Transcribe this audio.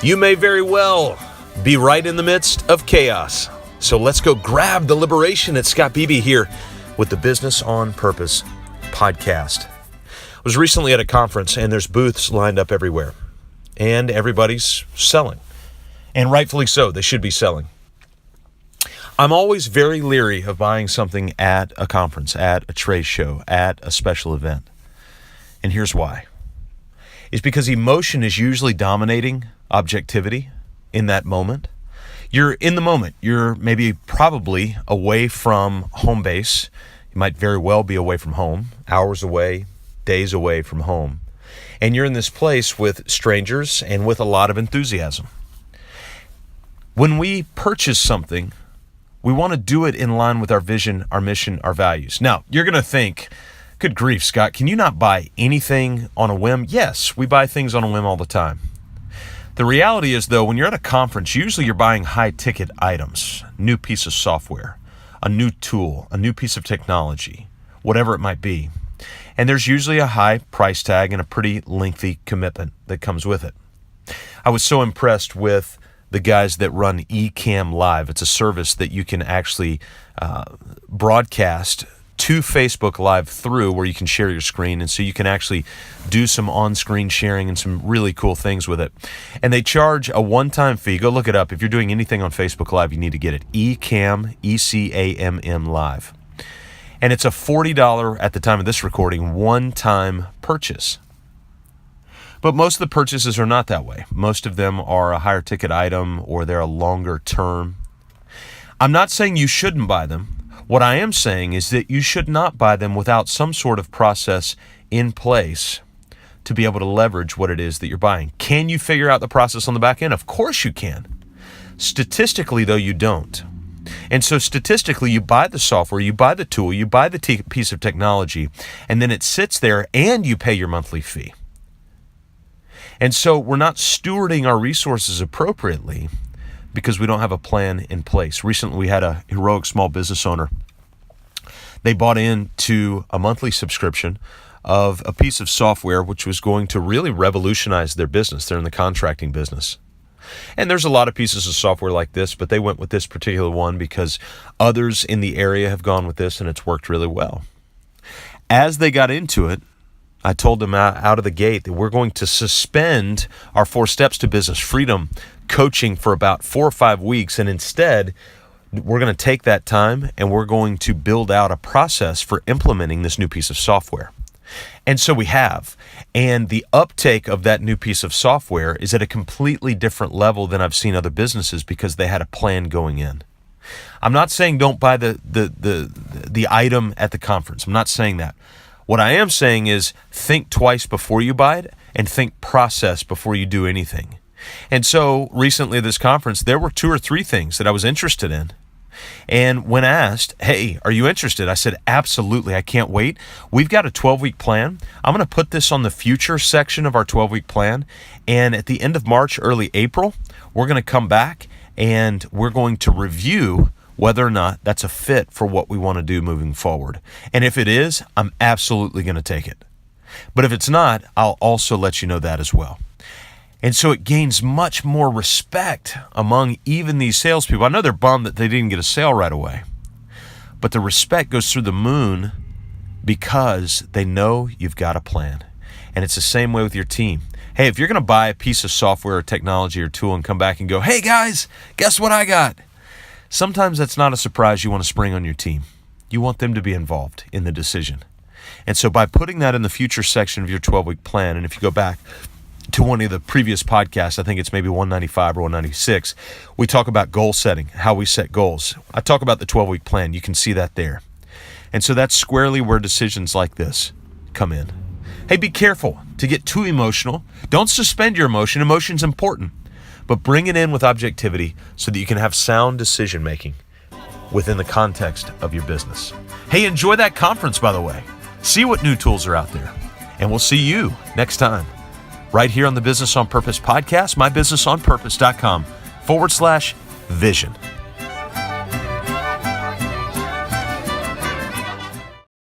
You may very well be right in the midst of chaos. So let's go grab the liberation. It's Scott Beebe here with the Business on Purpose podcast. I was recently at a conference and there's booths lined up everywhere and everybody's selling. And rightfully so, they should be selling. I'm always very leery of buying something at a conference, at a trade show, at a special event. And here's why. It's because emotion is usually dominating objectivity in that moment. You're in the moment. You're probably away from home base. You might very well be away from home, hours away, days away from home. And you're in this place with strangers and with a lot of enthusiasm. When we purchase something, we want to do it in line with our vision, our mission, our values. Now, you're going to think, good grief, Scott, can you not buy anything on a whim? Yes, we buy things on a whim all the time. The reality is, though, when you're at a conference, usually you're buying high-ticket items, new piece of software, a new tool, a new piece of technology, whatever it might be. And there's usually a high price tag and a pretty lengthy commitment that comes with it. I was so impressed with the guys that run Ecamm Live. It's a service that you can actually broadcast to Facebook Live through, where you can share your screen, and so you can actually do some on-screen sharing and some really cool things with it. And they charge a one-time fee. Go look it up. If you're doing anything on Facebook Live, you need to get it. Ecamm, E-C-A-M-M Live. And it's a $40, at the time of this recording, one-time purchase. But most of the purchases are not that way. Most of them are a higher ticket item or they're a longer term. I'm not saying you shouldn't buy them. What I am saying is that you should not buy them without some sort of process in place to be able to leverage what it is that you're buying. Can you figure out the process on the back end? Of course you can. Statistically, though, you don't. And so statistically, you buy the software, you buy the tool, you buy the piece of technology, and then it sits there and you pay your monthly fee. And so we're not stewarding our resources appropriately because we don't have a plan in place. Recently, we had a heroic small business owner. They bought into a monthly subscription of a piece of software which was going to really revolutionize their business. They're in the contracting business. And there's a lot of pieces of software like this, but they went with this particular one because others in the area have gone with this and it's worked really well. As they got into it, I told them out of the gate that we're going to suspend our 4 steps to business freedom coaching for about 4 or 5 weeks. And instead, we're going to take that time and we're going to build out a process for implementing this new piece of software. And so we have. And the uptake of that new piece of software is at a completely different level than I've seen other businesses because they had a plan going in. I'm not saying don't buy the item at the conference. I'm not saying that. What I am saying is think twice before you buy it and think process before you do anything. And so recently at this conference, there were 2 or 3 things that I was interested in. And when asked, hey, are you interested? I said, absolutely. I can't wait. We've got a 12-week plan. I'm going to put this on the future section of our 12-week plan. And at the end of March, early April, we're going to come back and we're going to review whether or not that's a fit for what we want to do moving forward. And if it is, I'm absolutely going to take it. But if it's not, I'll also let you know that as well. And so it gains much more respect among even these salespeople. I know they're bummed that they didn't get a sale right away, but the respect goes through the moon because they know you've got a plan. And it's the same way with your team. Hey, if you're going to buy a piece of software or technology or tool and come back and go, hey guys, guess what I got? Sometimes that's not a surprise you want to spring on your team. You want them to be involved in the decision. And so by putting that in the future section of your 12-week plan, and if you go back to one of the previous podcasts, I think it's maybe 195 or 196, we talk about goal setting, how we set goals. I talk about the 12-week plan. You can see that there. And so that's squarely where decisions like this come in. Hey, be careful to get too emotional. Don't suspend your emotion. Emotion's important. But bring it in with objectivity so that you can have sound decision making within the context of your business. Hey, enjoy that conference, by the way. See what new tools are out there. And we'll see you next time right here on the Business on Purpose podcast, mybusinessonpurpose.com/vision.